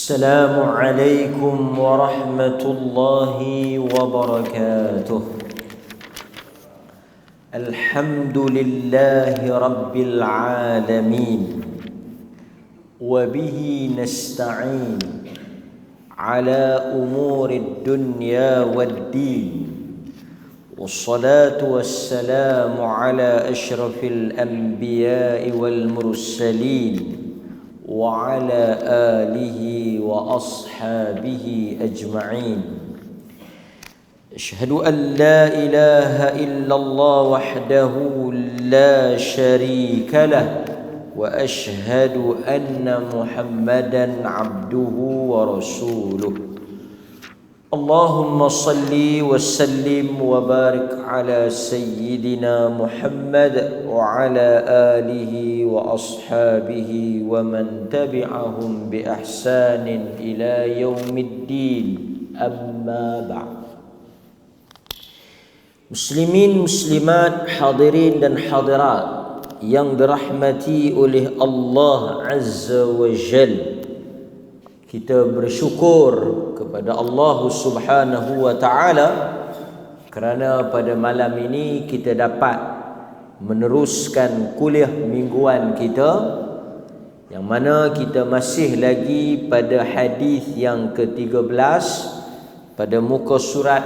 السلام عليكم ورحمة الله وبركاته. الحمد لله رب العالمين وبه نستعين على أمور الدنيا والدين، والصلاة والسلام على أشرف الأنبياء والمرسلين وعلى آله وأصحابه أجمعين. أشهد أن لا إله إلا الله وحده لا شريك له، وأشهد أن محمدا عبده ورسوله. اللهم صل وسلم وبارك على سيدنا محمد وعلى آله وأصحابه ومن تبعهم بإحسان إلى يوم الدين. أما بعد. Muslimin, muslimat, hadirin dan hadirat yang dirahmati oleh Allah Azza wa Jalla, kita bersyukur kepada Allah Subhanahu wa Ta'ala kerana pada malam ini kita dapat meneruskan kuliah mingguan kita, yang mana kita masih lagi pada hadis yang ke-13 pada muka surat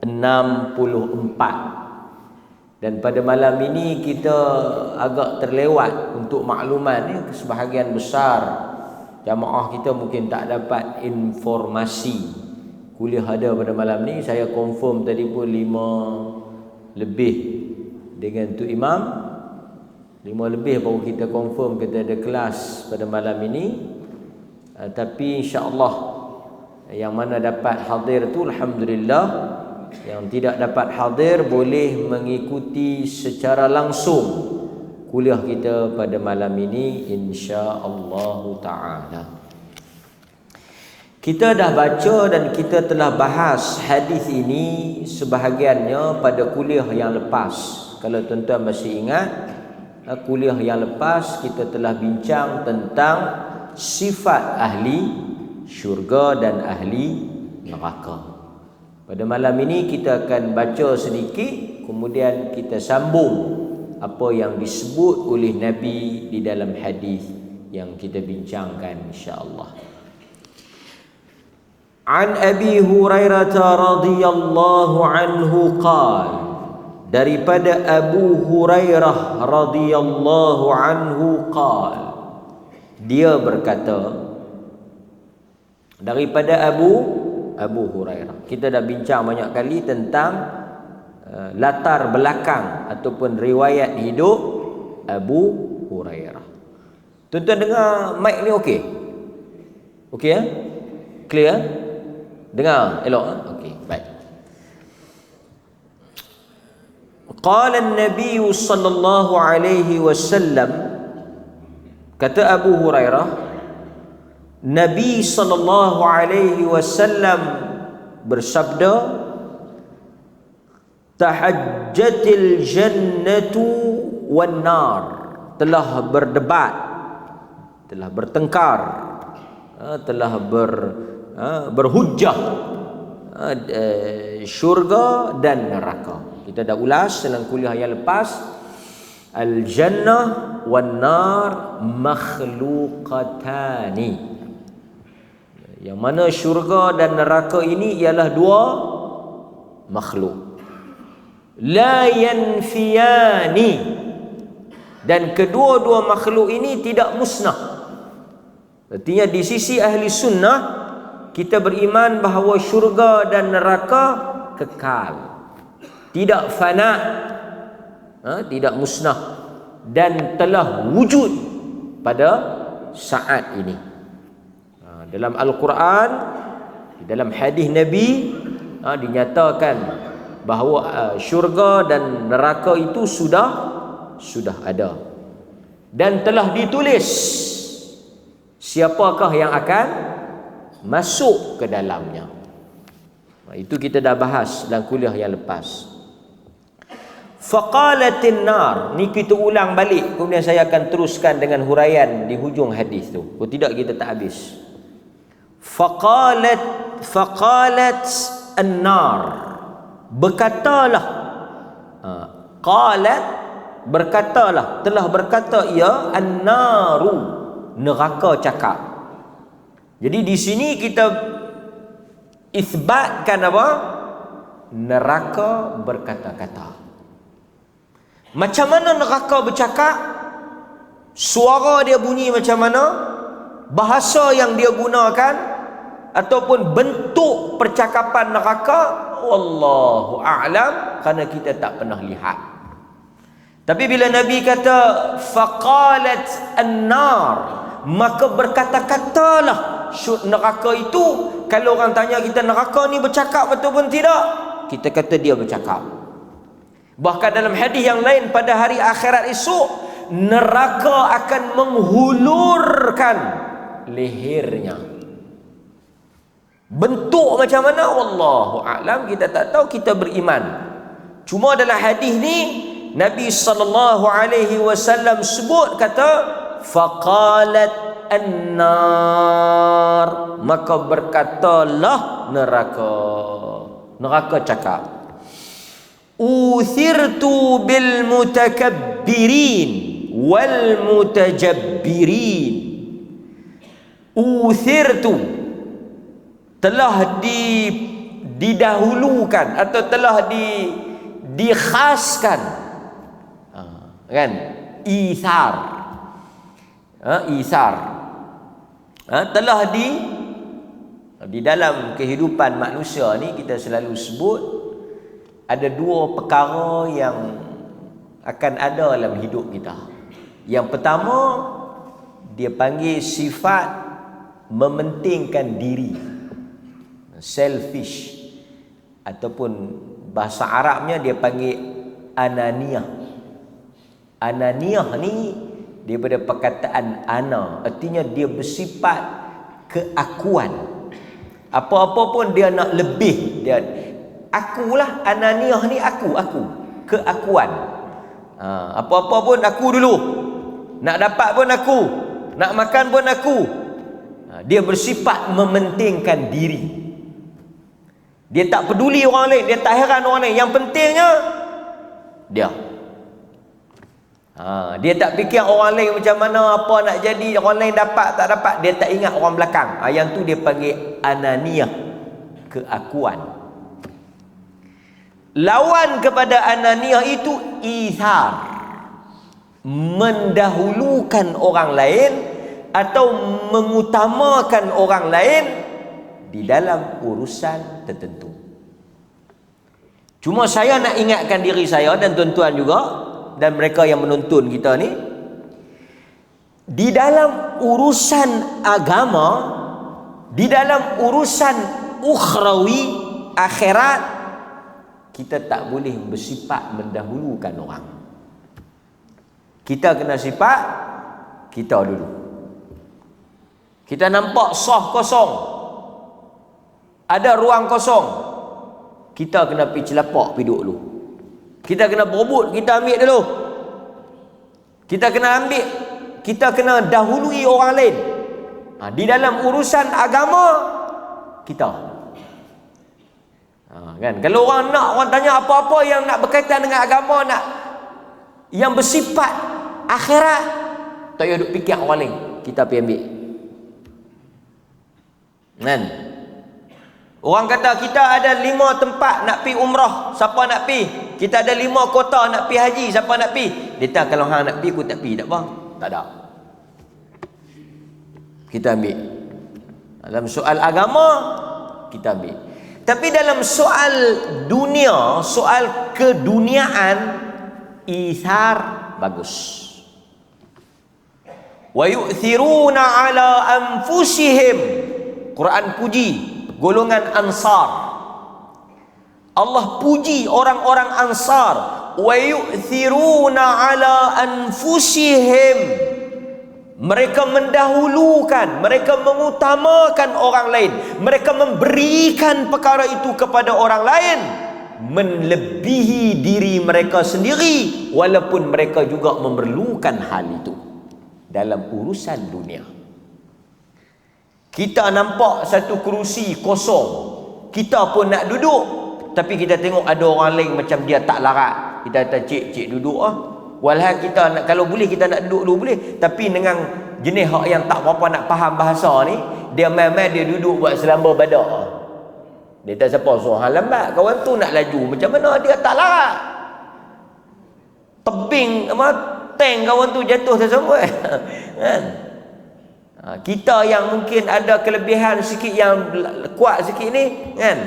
64. Dan pada malam ini kita agak terlewat untuk makluman sebahagian besar jamaah kita mungkin tak dapat informasi kuliah ada pada malam ni. Saya confirm tadi pun 5 lebih dengan tu Imam, 5 lebih baru kita confirm kita ada kelas pada malam ini. Tapi insya-Allah yang mana dapat hadir tu alhamdulillah, yang tidak dapat hadir boleh mengikuti secara langsung kuliah kita pada malam ini insya-Allah taala. Kita dah baca dan kita telah bahas hadis ini sebahagiannya pada kuliah yang lepas. Kalau tuan-tuan masih ingat, kuliah yang lepas kita telah bincang tentang sifat ahli syurga dan ahli neraka. Pada malam ini kita akan baca sedikit, kemudian kita sambung apa yang disebut oleh Nabi di dalam hadis yang kita bincangkan insya-Allah. An Abi Hurairah radhiyallahu anhu qala, daripada Abu Hurairah radhiyallahu anhu qala, dia berkata, daripada Abu Hurairah. Kita dah bincang banyak kali tentang latar belakang ataupun riwayat hidup Abu Hurairah. Tuan-tuan dengar mic ni okey? Okey ya? Clear? Dengar elok ah? Okey, baik. Qala an-nabiy sallallahu alaihi wasallam, kata Abu Hurairah, Nabi sallallahu alaihi wasallam bersabda, tahajjatil jannatu wan nar, telah berdebat, telah bertengkar, telah berhujjah syurga dan neraka. Kita dah ulas dalam kuliah yang lepas, al jannah wan nar makhluqatani, yang mana syurga dan neraka ini ialah dua makhluk. La yanfiyani, dan kedua-dua makhluk ini tidak musnah. Artinya di sisi ahli sunnah kita beriman bahawa syurga dan neraka kekal, tidak fana, tidak musnah, dan telah wujud pada saat ini. Dalam Al-Quran, dalam hadis Nabi dinyatakan bahawa syurga dan neraka itu sudah ada dan telah ditulis siapakah yang akan masuk ke dalamnya. Itu kita dah bahas dalam kuliah yang lepas. Faqalatin nar, ni kita ulang balik, kemudian saya akan teruskan dengan huraian di hujung hadis tu. Kalau tidak kita tak habis. Faqalat an-nar, berkatalah, qalat, berkatalah, telah berkata ia, an-naru, neraka cakap. Jadi di sini kita isbatkan apa? Neraka berkata-kata. Macam mana neraka bercakap? Suara dia bunyi macam mana? Bahasa yang dia gunakan ataupun bentuk percakapan neraka, wallahu a'lam, kerana kita tak pernah lihat. Tapi bila Nabi kata faqalat an-nar, maka berkata-katalah neraka itu. Kalau orang tanya kita neraka ni bercakap betul pun tidak, kita kata dia bercakap. Bahkan dalam hadis yang lain, pada hari akhirat esok, neraka akan menghulurkan lehernya. Bentuk macam mana, wallahu a'lam, kita tak tahu, kita beriman. Cuma dalam hadis ni Nabi sallallahu alaihi wasallam sebut, kata faqalat an-nar, maka berkatalah neraka cakap, uthirtu bil mutakabbirin wal mutajabbirin. Uthirtu, telah didahulukan atau telah dikhaskan, kan, isar, telah di dalam kehidupan manusia ni kita selalu sebut ada dua perkara yang akan ada dalam hidup kita. Yang pertama, dia panggil sifat mementingkan diri, selfish, ataupun bahasa Arabnya dia panggil ananiyah. Ananiyah ni daripada perkataan ana, artinya dia bersifat keakuan. Apa-apa pun dia nak lebih, dia akulah, ananiyah ni aku, keakuan. Apa-apa pun aku dulu, nak dapat pun aku, nak makan pun aku. Dia bersifat mementingkan diri. Dia tak peduli orang lain, dia tak heran orang lain, yang pentingnya dia. Dia tak fikir orang lain macam mana, apa nak jadi, orang lain dapat tak dapat, dia tak ingat orang belakang. Yang tu dia panggil ananiyah, keakuan. Lawan kepada ananiyah itu ithar, mendahulukan orang lain atau mengutamakan orang lain di dalam urusan tertentu. Cuma saya nak ingatkan diri saya dan tuan-tuan juga, dan mereka yang menonton kita ni, di dalam urusan agama, di dalam urusan ukhrawi, akhirat, kita tak boleh bersifat mendahulukan orang. Kita kena sifat kita dulu. Kita nampak sah kosong, ada ruang kosong, kita kena pergi celapak, pergi duduk dulu. Kita kena berebut, kita ambil dulu. Kita kena dahului orang lain. Di dalam urusan agama kita, kan, kalau orang tanya apa-apa yang nak berkaitan dengan agama, nak yang bersifat akhirat, tak payah duk fikir orang lain, kita pergi ambil. Kan? Orang kata kita ada 5 tempat nak pergi umrah, siapa nak pergi? Kita ada 5 kota nak pergi haji, siapa nak pergi? Dia tak, kalau hang nak pergi, aku tak pergi, tak apa? Tak ada. Kita ambil. Dalam soal agama, kita ambil. Tapi dalam soal dunia, soal keduniaan, ithar bagus. Wa yu'thiruna ala anfusihim. Quran puji golongan Ansar. Allah puji orang-orang Ansar. Wa yu'thiruna ala anfusihim. Mereka mendahulukan, mereka mengutamakan orang lain, mereka memberikan perkara itu kepada orang lain, melebihi diri mereka sendiri, walaupun mereka juga memerlukan hal itu dalam urusan dunia. Kita nampak satu kerusi kosong, kita pun nak duduk, tapi kita tengok ada orang lain macam dia tak larat, kita kata cik duduk ah. Walhal kita nak, kalau boleh kita nak duduk dulu boleh, tapi dengan jenis hak yang tak berapa nak faham bahasa ni, dia main-main dia duduk buat selamba badak. Dia tak siapa suruh hang lambat, kawan tu nak laju macam mana dia tak larat. Tebing apa tank kawan tu jatuh tersebut kan. Kita yang mungkin ada kelebihan sikit, yang kuat sikit ni kan,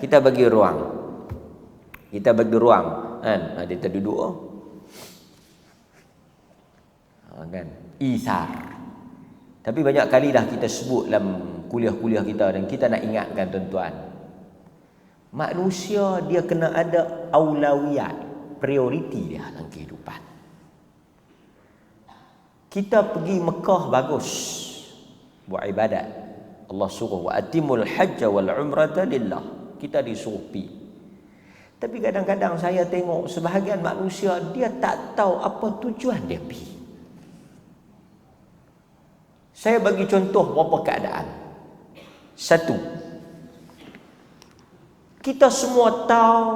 kita bagi ruang. Kita bagi ruang kan. Dia terduduk kan. Isar. Tapi banyak kali dah kita sebut dalam kuliah-kuliah kita, dan kita nak ingatkan tuan-tuan, manusia dia kena ada aulawiyat, prioriti dia dalam kehidupan. Kita pergi Mekah bagus buat ibadat. Allah suruh wa atimul hajj wal umrata lillah. Kita disuruh pi. Tapi kadang-kadang saya tengok sebahagian manusia dia tak tahu apa tujuan dia pi. Saya bagi contoh beberapa keadaan. Satu, kita semua tahu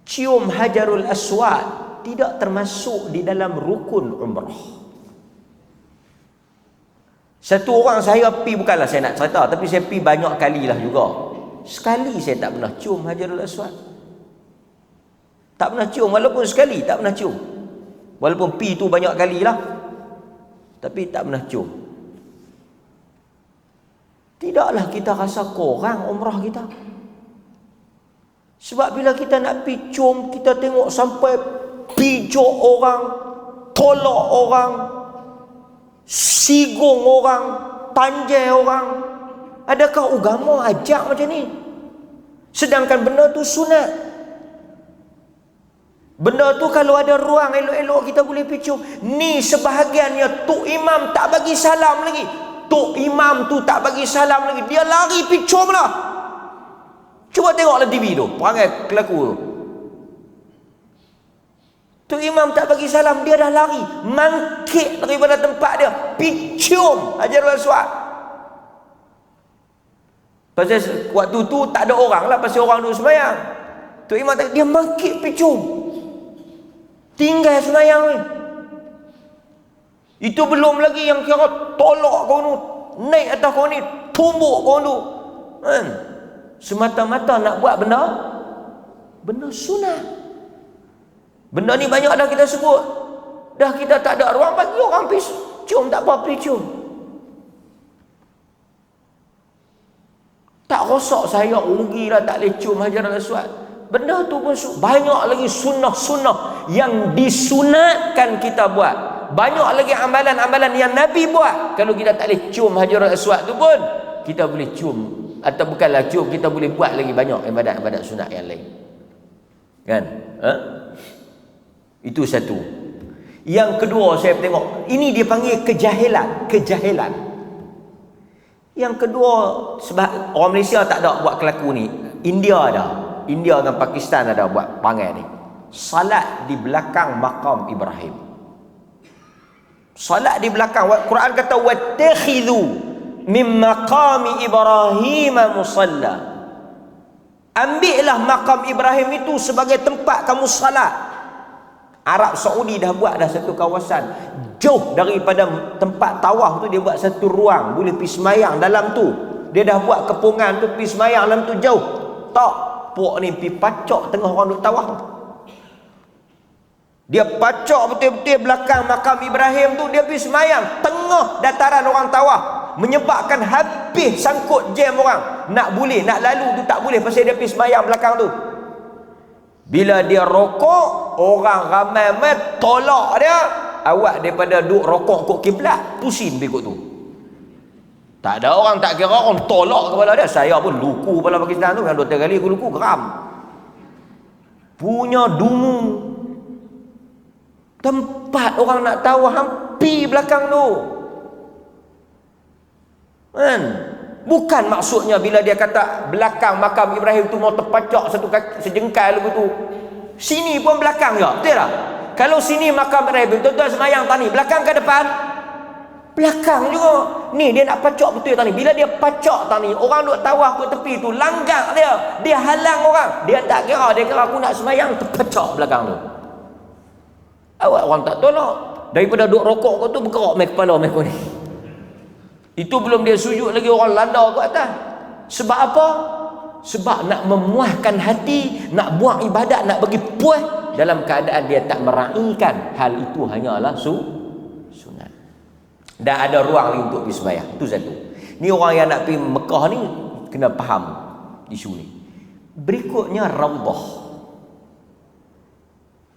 cium Hajarul Aswad tidak termasuk di dalam rukun umrah. Satu orang saya pi, bukanlah saya nak cerita, tapi saya pi banyak kali lah juga. Sekali saya tak pernah cium Hajarul Aswad. Tak pernah cium, walaupun sekali tak pernah cium. Walaupun pi tu banyak kali lah, tapi tak pernah cium. Tidaklah kita rasa kurang umrah kita. Sebab bila kita nak pi cium, kita tengok sampai pijak orang, tolak orang, sigung orang, tanjai orang. Adakah agama ajak macam ni? Sedangkan benda tu sunat. Benda tu kalau ada ruang elok-elok kita boleh pi cium. Ni sebahagiannya Tok Imam tak bagi salam lagi. Tok Imam tu tak bagi salam lagi, dia lari pi cium lah. Cuba tengoklah TV tu, perangai kelaku tu. Tok Imam tak bagi salam, dia dah lari, mangkit daripada tempat dia, pi cium Hajarul Aswad. Pasal waktu tu tak ada orang lah, pasal orang duduk sembahyang. Tok Imam tak, dia mangkit pi cium. Tinggal sembahyang ni. Itu belum lagi yang kira tolak kau tu, naik atas kau ni, tumbuk kau tu kan. Semata-mata nak buat benda sunat. Benda ni banyak dah kita sebut. Dah kita tak ada ruang bagi orang pergi cium, tak apa pergi cium. Tak rosak saya rugilah tak boleh cium Hajarul Aswad. Benda tu pun banyak lagi sunnah-sunnah yang disunatkan kita buat. Banyak lagi amalan-amalan yang Nabi buat. Kalau kita tak boleh cium Hajarul Aswad tu pun, kita boleh cium. Atau bukanlah cium, kita boleh buat lagi banyak ibadat-ibadat sunat yang lain. Kan? Itu satu. Yang kedua saya tengok, ini dia panggil kejahilan. Kejahilan. Yang kedua, sebab orang Malaysia tak ada buat kelaku ni. India ada. India dengan Pakistan ada buat perangai ni. Salat di belakang makam Ibrahim. Salat di belakang. Quran kata wattakhidhu min maqami Ibrahim musalla. Ambillah makam Ibrahim itu sebagai tempat kamu salat. Arab Saudi dah buat dah satu kawasan jauh daripada tempat tawaf tu, dia buat satu ruang boleh pergi semayang dalam tu. Dia dah buat kepungan tu, pergi semayang dalam tu jauh. Tak, puak ni pergi pacak tengah orang duk tawaf. Dia pacak betul-betul belakang makam Ibrahim tu, dia pergi semayang tengah dataran orang tawaf, menyebabkan habis sangkut jam orang. Nak boleh, nak lalu tu tak boleh pasal dia pergi semayang belakang tu. Bila dia rokok, orang ramai tolak dia. Awak daripada duk rokok kok kiblat, pusing berikut tu. Tak ada orang tak kira, orang tolak kepala dia. Saya pun luku kepala Pakistan tu, yang 2-3 kali aku luku, geram. Punya dungu. Tempat orang nak tahu hampir belakang tu. Kan? Bukan maksudnya bila dia kata belakang makam Ibrahim tu mau terpacak satu kaki, sejengkal begitu. Sini pun belakang juga, betul tak? Kalau sini makam Ibrahim, tuan-tuan semayang tani, belakang ke depan? Belakang juga. Ni dia nak pacak betul tadi. Bila dia pacak tadi, orang duk tawaf kat tepi tu, langgar dia. Dia halang orang. Dia tak kira, dia kira aku nak sembahyang, terpacak belakang tu. Awak orang tak tolak. Daripada duk rokok kau tu bergerak mai kepala mai kau ni. Itu belum dia sujud lagi orang landa kat atas. Sebab apa? Sebab nak memuaskan hati, nak buat ibadat, nak bagi puas dalam keadaan dia tak meraihkan hal itu hanyalah sunat. Dan ada ruang lagi untuk pergi sembahyang. Itu satu. Ni orang yang nak pergi Mekah ni kena faham isu ni. Berikutnya Raudhah.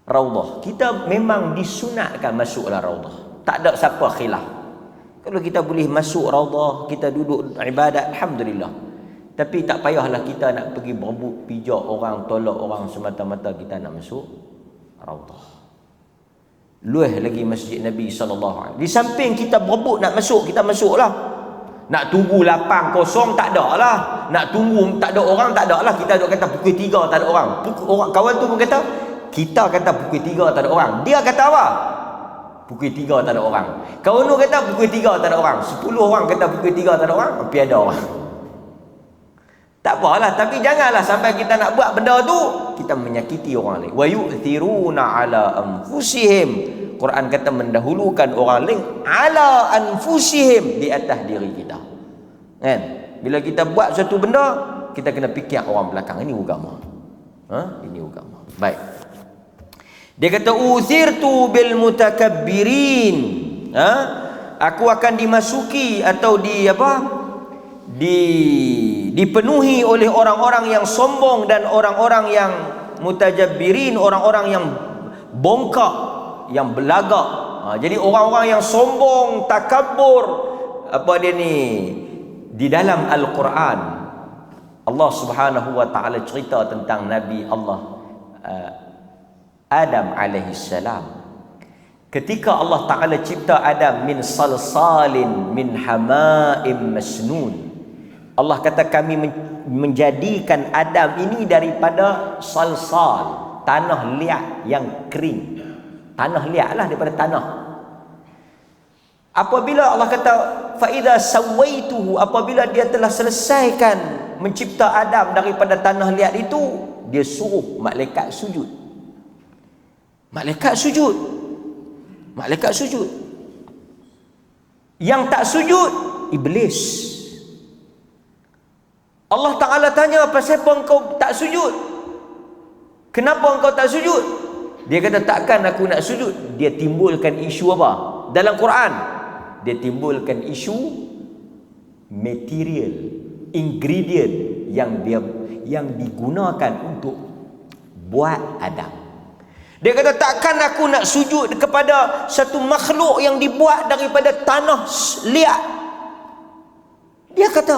Raudhah. Kita memang disunatkan masuklah Raudhah. Tak ada siapa khilaf. Kalau kita boleh masuk Raudhah, kita duduk ibadat, alhamdulillah. Tapi tak payahlah kita nak pergi berebut, pijak orang, tolak orang semata-mata kita nak masuk Raudhah. Luah lagi Masjid Nabi SAW. Di samping kita berebut nak masuk, kita masuklah. Nak tunggu lapang kosong tak ada lah. Nak tunggu tak ada orang tak ada lah. Kita duk kata pukul 3 tak ada orang. Orang kawan tu pun kata, kita kata pukul 3 tak ada orang. Dia kata apa? Pukul 3 tak ada orang. Kawan tu kata pukul 3 tak ada orang. 10 orang kata pukul 3 tak ada orang. Tapi ada orang. Tak apalah, tapi janganlah sampai kita nak buat benda tu kita menyakiti orang lain. Wa yu'thiruna ala anfusihim. Quran kata mendahulukan orang lain ala anfusihim, di atas diri kita. Kan? Bila kita buat satu benda, kita kena fikir orang belakang. Ini agama. Ini agama. Baik. Dia kata uthirtu bil mutakabbirin. Aku akan dimasuki atau dipenuhi oleh orang-orang yang sombong dan orang-orang yang mutajabbirin, orang-orang yang bongkak, yang belagak. Jadi orang-orang yang sombong, takabur, apa dia ni? Di dalam Al-Quran Allah Subhanahu wa taala cerita tentang Nabi Allah Adam alaihi salam. Ketika Allah Taala cipta Adam min salsalin min hama'im masnun. Allah kata kami menjadikan Adam ini daripada salsal, tanah liat yang kering. Tanah liat lah, daripada tanah. Apabila Allah kata fa idza sawaituhu, apabila dia telah selesaikan mencipta Adam daripada tanah liat itu, dia suruh malaikat sujud. Malaikat sujud. Malaikat sujud. Yang tak sujud iblis. Allah Ta'ala tanya, pasal apa engkau tak sujud? Kenapa engkau tak sujud? Dia kata takkan aku nak sujud. Dia timbulkan isu apa? Dalam Quran dia timbulkan isu material, ingredient yang digunakan untuk buat Adam. Dia kata takkan aku nak sujud kepada satu makhluk yang dibuat daripada tanah liat. Dia kata,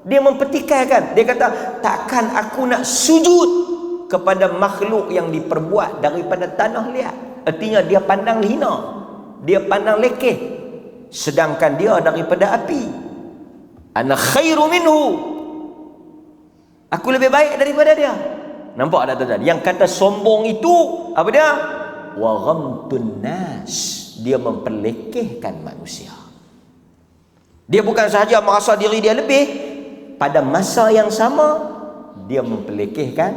dia mempertikaikan. Dia kata takkan aku nak sujud kepada makhluk yang diperbuat daripada tanah liat. Artinya dia pandang hina, dia pandang lekeh, sedangkan dia daripada api. Ana khairu minhu, aku lebih baik daripada dia. Nampak tak tuan-tuan? Yang kata sombong itu apa dia? Wa ghamtun nas, dia memperlekehkan manusia. Dia bukan sahaja merasa diri dia lebih, pada masa yang sama dia memperlekehkan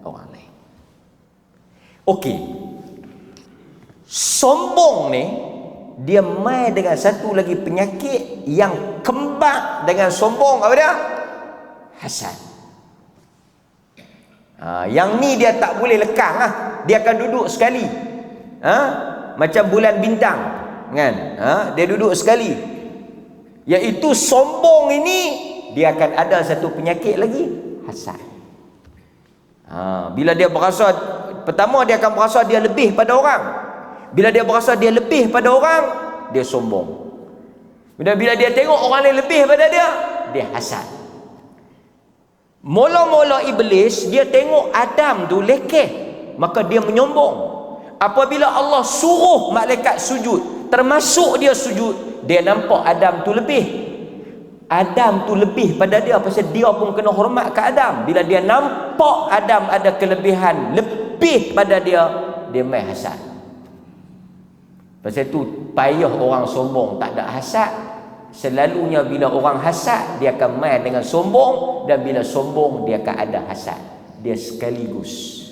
orang lain. Okey. Sombong ni dia mai dengan satu lagi penyakit yang kembar dengan sombong, apa dia? Hasad. Yang ni dia tak boleh lekang lah. Dia akan duduk sekali. Macam bulan bintang, kan? Dia duduk sekali. Iaitu sombong ini, dia akan ada satu penyakit lagi, hasad. Bila dia berasa, pertama dia akan berasa dia lebih pada orang. Bila dia berasa dia lebih pada orang, dia sombong. Bila dia tengok orang lain lebih pada dia, dia hasad. Mula-mula iblis dia tengok Adam tu lekeh, maka dia menyombong. Apabila Allah suruh malaikat sujud, termasuk dia sujud, dia nampak Adam tu lebih. Adam tu lebih pada dia, pasal dia pun kena hormat ke Adam. Bila dia nampak Adam ada kelebihan lebih pada dia, dia mai hasad. Pasal tu payah orang sombong tak ada hasad. Selalunya bila orang hasad, dia akan main dengan sombong, dan bila sombong dia akan ada hasad. Dia sekaligus.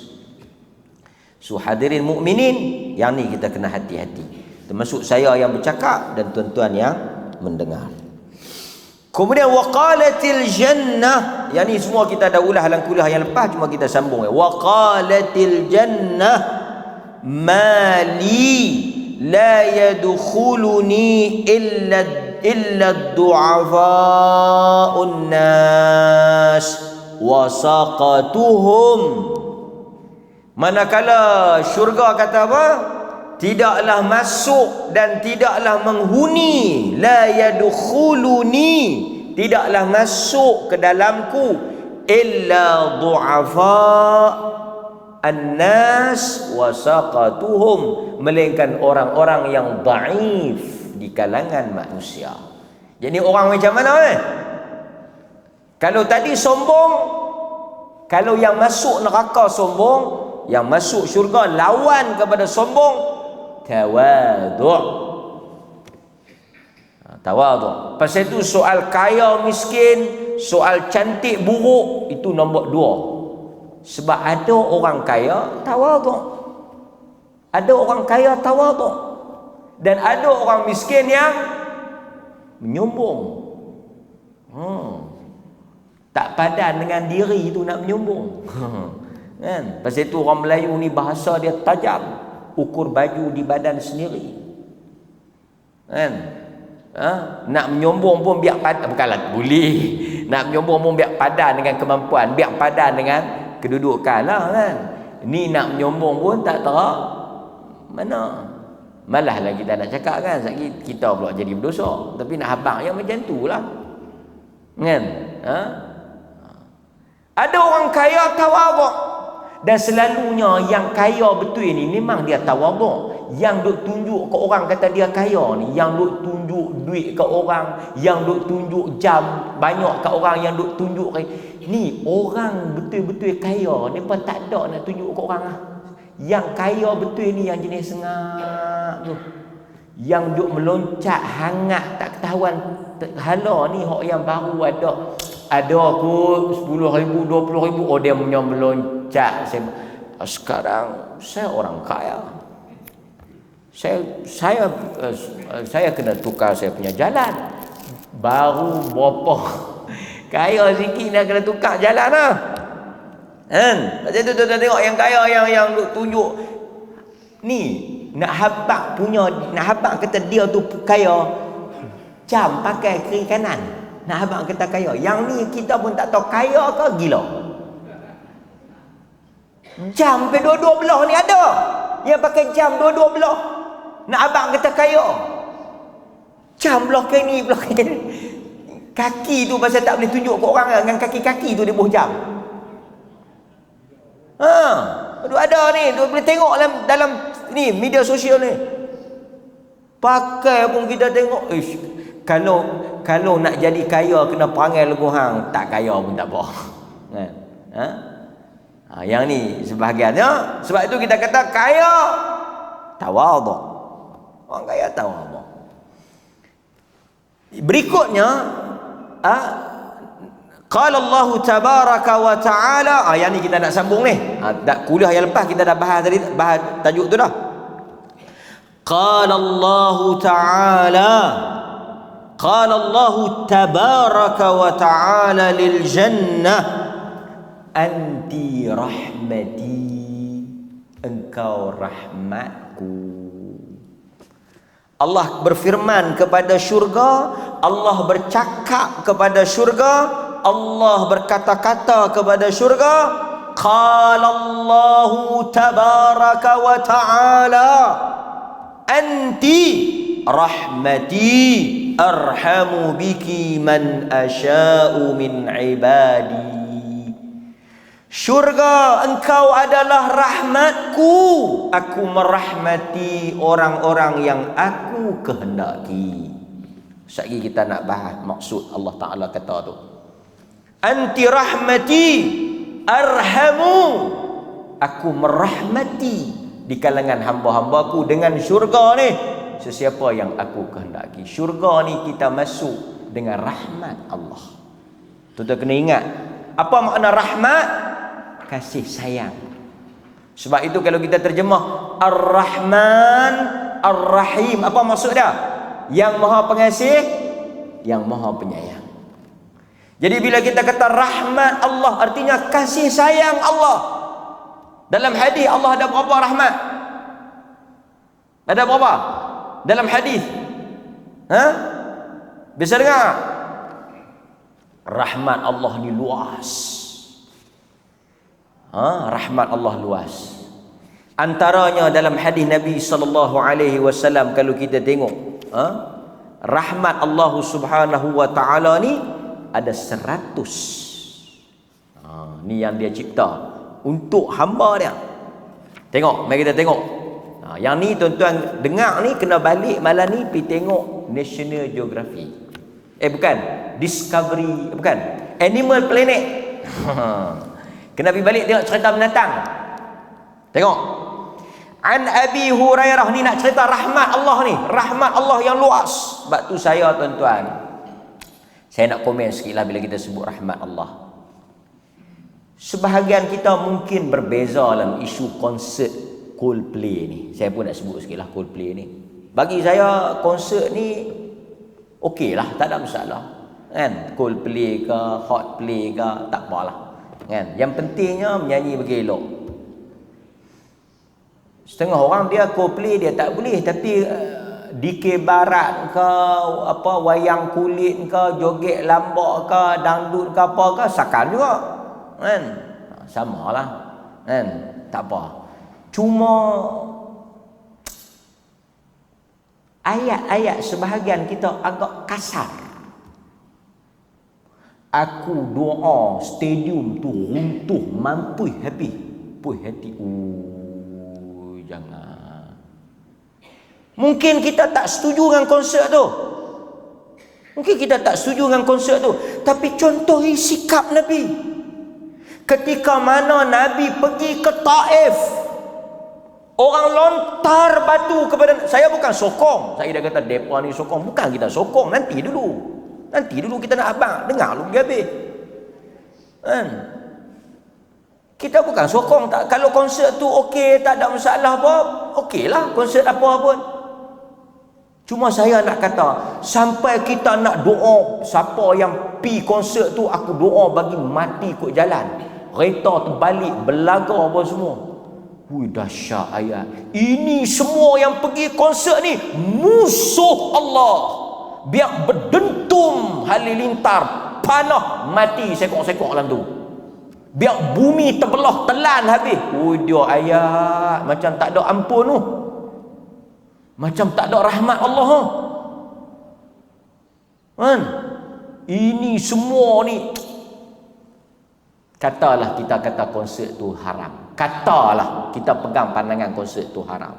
So hadirin mukminin, yang ni kita kena hati-hati. Termasuk saya yang bercakap dan tuan-tuan yang mendengar. Kemudian waqalatil jannah, yang ni semua kita dah ulah dalam kuliah yang lepas, cuma kita sambung. Waqalatil jannah mali la yadkhuluni illa du'afa'un nas wasaqatuhum. Manakala syurga kata apa? Tidaklah masuk dan tidaklah menghuni, la yadkhuluni, tidaklah masuk ke dalamku, illa du'afa an-nas wasaqatuhum, melainkan orang-orang yang dhaif di kalangan manusia. Jadi orang macam mana Kalau tadi sombong, kalau yang masuk neraka sombong, yang masuk syurga lawan kepada sombong, tawadhu'. Tawadhu'. Pasal itu soal kaya miskin, soal cantik buruk, itu nombor 2. Sebab ada orang kaya tawadhu', ada orang kaya tawadhu', dan ada orang miskin yang menyombong. Tak padan dengan diri itu nak menyombong. Kan? Pasal itu orang Melayu ni bahasa dia tajam, ukur baju di badan sendiri. Kan? Nak menyombong pun biar padan, bukanlah boleh. Nak menyombong pun biar padan dengan kemampuan, biar padan dengan kedudukan lah kan. Ni nak menyombong pun tak tahu mana. Malah lah kita nak cakap kan, sakit kita pula jadi berdosa. Tapi nak habang yang macam tu lah. Kan? Ada orang kaya tawadhu'. Dan selalunya yang kaya betul ni memang dia tawadhu'. Yang duk tunjuk ke orang kata dia kaya ni, yang duk tunjuk duit ke orang, yang duk tunjuk jam banyak ke orang, yang duk tunjuk ni orang betul-betul kaya, depa tak ada nak tunjuk ke orang lah. Yang kaya betul ni yang jenis sengak tu, yang duk meloncat hangat tak ketahuan hala ni. Hak yang baru ada aku 10,000 20,000, oh dia punya meloncat. Sekarang saya orang kaya, saya kena tukar saya punya jalan. Baru berapa kaya sikit nak kena tukar jalan lah. Kan? Macam tu tuan tengok yang kaya yang tunjuk ni, nak habaq kata dia tu kaya, jam pakai kiri kanan. Nak habaq kata kaya. Yang ni kita pun tak tahu kaya ke gila. Jam sampai dua-dua belah ni ada yang pakai jam dua-dua belah. Nak habaq kata kaya. Jam belah ke ni, belah ke ni. Kaki tu pasal tak boleh tunjuk ke orang dengan kaki-kaki tu dia buh jam. Ada ni, tu boleh tengok dalam ni media sosial ni. Pakai pun kita tengok. Kalau nak jadi kaya kena perangai lagu hang, tak kaya pun tak apa. Kan? Yang ni sebahagiannya. Sebab itu kita kata kaya tawadhu'. Orang kaya tawadhu'. Berikutnya qala Allah tabaraka wa ta'ala. Yang ni kita nak sambung ni. Kuliah yang lepas kita dah bahas tadi, bahas tajuk tu dah. Qala Allah ta'ala, qala Allah tabaraka wa ta'ala lil jannah, anti rahmati, engkau rahmatku. Allah berfirman kepada syurga, Allah bercakap kepada syurga, Allah berkata-kata kepada syurga. Qala Allah tabaraka wa ta'ala, anti rahmati arhamu biki man asya'u min ibadi. Syurga, engkau adalah rahmatku, aku merahmati orang-orang yang aku kehendaki. Sekali kita nak bahas maksud Allah Ta'ala kata tu. Anti rahmati arhamu, aku merahmati di kalangan hamba-hambaku dengan syurga ni. sesiapa yang aku kehendaki. Syurga ni kita masuk dengan rahmat Allah. Tuan-tuan kena ingat, apa makna rahmat? Kasih sayang. Sebab itu kalau kita terjemah Ar-Rahman Ar-Rahim, apa maksud dia? Yang Maha Pengasih, yang Maha Penyayang. Jadi bila kita kata rahmat Allah, artinya kasih sayang Allah. Dalam hadis Allah ada berapa rahmat? Ada berapa? Dalam hadis. Bisa dengar? Rahmat Allah ni luas. Rahmat Allah luas. Antaranya dalam hadis Nabi sallallahu alaihi wasallam, kalau kita tengok, rahmat Allah Subhanahu wa taala ni ada 100. Ni yang dia cipta untuk hamba dia. Tengok, mari kita tengok. Yang ni tuan-tuan dengar ni, kena balik malam ni pergi tengok National Geographic. Bukan, Discovery, bukan, Animal Planet. Kena pergi balik tengok cerita binatang. Tengok. An Abi Hurairah, ni nak cerita rahmat Allah ni, rahmat Allah yang luas. Sebab tu saya, tuan-tuan, saya nak komen sikit lah bila kita sebut rahmat Allah. Sebahagian kita mungkin berbeza dalam isu konsert Coldplay ni. Saya pun nak sebut sikit lah Coldplay ni. Bagi saya konsert ni okey lah, tak ada masalah, kan? Coldplay ke Hotplay ke, tak apalah, kan? Yang pentingnya menyanyi bagi elok. Setengah orang dia Coldplay dia tak boleh, tapi DK Barat ke, apa, wayang kulit ke, joget lambak ke, dangdut ke, apa ke, sakan juga, kan? Samalah, kan? Tak apa. Cuma ayat-ayat sebahagian kita agak kasar. Aku doa stadium tu runtuh mampus habis. Puih hati. Jangan. Mungkin kita tak setuju dengan konsert tu. Mungkin kita tak setuju dengan konsert tu. Tapi contohi sikap Nabi. Ketika mana Nabi pergi ke Taif, orang lontar batu kepada. Saya bukan sokong. Saya dah kata mereka ni sokong. Bukan kita sokong. Nanti dulu kita nak abang. Dengar lu habis. Kan? Kita bukan sokong. Tak, kalau konsert tu okey, tak ada masalah apa, okey lah konsert apa pun. Cuma saya nak kata, sampai kita nak doa, siapa yang pi konsert tu, aku doa bagi mati kot jalan. Kereta terbalik, belaga apa semua. Dahsyat ayat. Ini semua yang pergi konsert ni musuh Allah. Biar berdentum halilintar, panah mati sekok-sekok dalam tu. Biar bumi terbelah, telan habis. Dia ayat macam tak ada ampun tu. Macam tak ada rahmat Allah tu. Kan? Ini semua ni, katalah kita kata konsert tu haram. Katalah kita pegang pandangan konsert tu haram.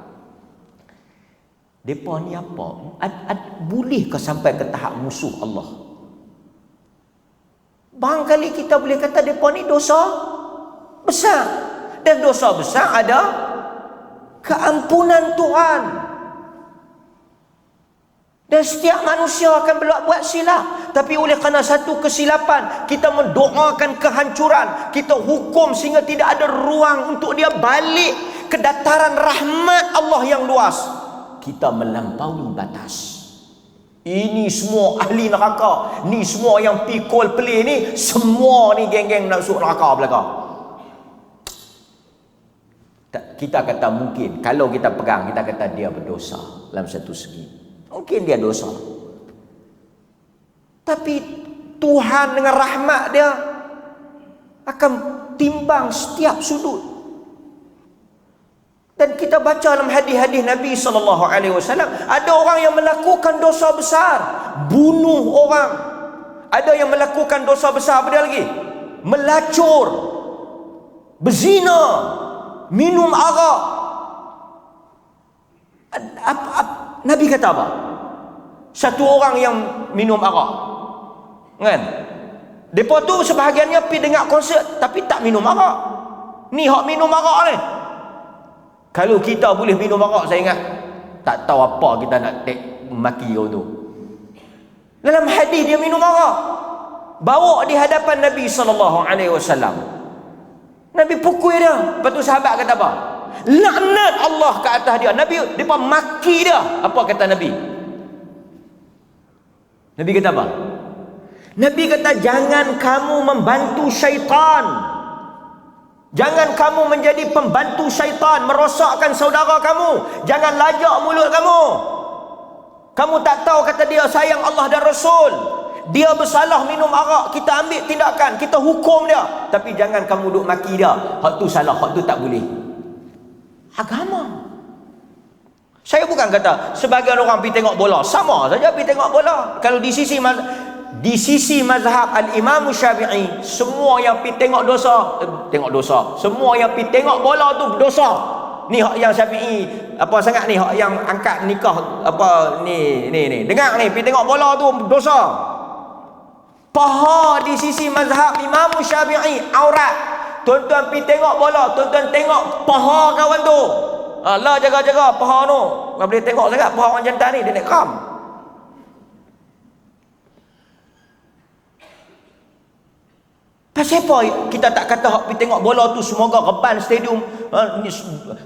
Depa ni apa? Bolehkah sampai ke tahap musuh Allah? Barangkali kita boleh kata depa ni dosa besar. Dan dosa besar ada keampunan Tuhan. Dan setiap manusia akan buat silap. Tapi oleh kerana satu kesilapan, kita mendoakan kehancuran. Kita hukum sehingga tidak ada ruang untuk dia balik ke dataran rahmat Allah yang luas. Kita melampaui batas. Ini semua ahli neraka. Ni semua yang pi Coldplay ni, semua ni geng-geng nak masuk neraka belakang. Kita kata mungkin, kalau kita pegang, kita kata dia berdosa dalam satu segi. Mungkin dia dosa. Tapi Tuhan dengan rahmat dia akan timbang setiap sudut. Dan kita baca dalam hadis-hadis Nabi SAW, ada orang yang melakukan dosa besar, bunuh orang. Ada yang melakukan dosa besar, apa dia lagi? Melacur, berzina, minum arak. Nabi kata apa? Satu orang yang minum arak, kan? Depa tu sebahagiannya pergi dengar konsert tapi tak minum arak. Ni hak minum arak ni. Kalau kita boleh minum arak, saya ingat Tak tahu apa kita nak maki orang tu. Dalam hadis dia minum arak, bawa di hadapan Nabi SAW. Nabi pukul dia. Lepas tu sahabat kata apa? Laknat Allah ke atas dia. Nabi depa maki dia. Apa kata Nabi? Nabi kata apa? Nabi kata, jangan kamu membantu syaitan. Jangan kamu menjadi pembantu syaitan, merosakkan saudara kamu. Jangan lajak mulut kamu. Kamu tak tahu kata dia sayang Allah dan Rasul. Dia bersalah minum arak, kita ambil tindakan, kita hukum dia. Tapi jangan kamu duk maki dia. Hak tu salah, hak tu tak boleh. Agama. Saya bukan kata sebagian orang pergi tengok bola, sama saja pergi tengok bola. Kalau di sisi mazhab Al-Imam Syafi'i, semua yang pergi tengok dosa. Semua yang pergi tengok bola tu dosa. Ni hak yang Syafi'i apa sangat ni, hak yang angkat nikah apa ni. Dengar ni, pergi tengok bola tu dosa. Paha di sisi mazhab Imam Syafi'i aurat. Tuan-tuan pergi tengok bola, tuan-tuan tengok paha kawan tu. Allah jaga-jaga paha tu. Kau boleh tengok sangat paha orang jantan ni, dia nak kram. Pasal apa kita tak kata hak pergi tengok bola tu semoga reban stadium?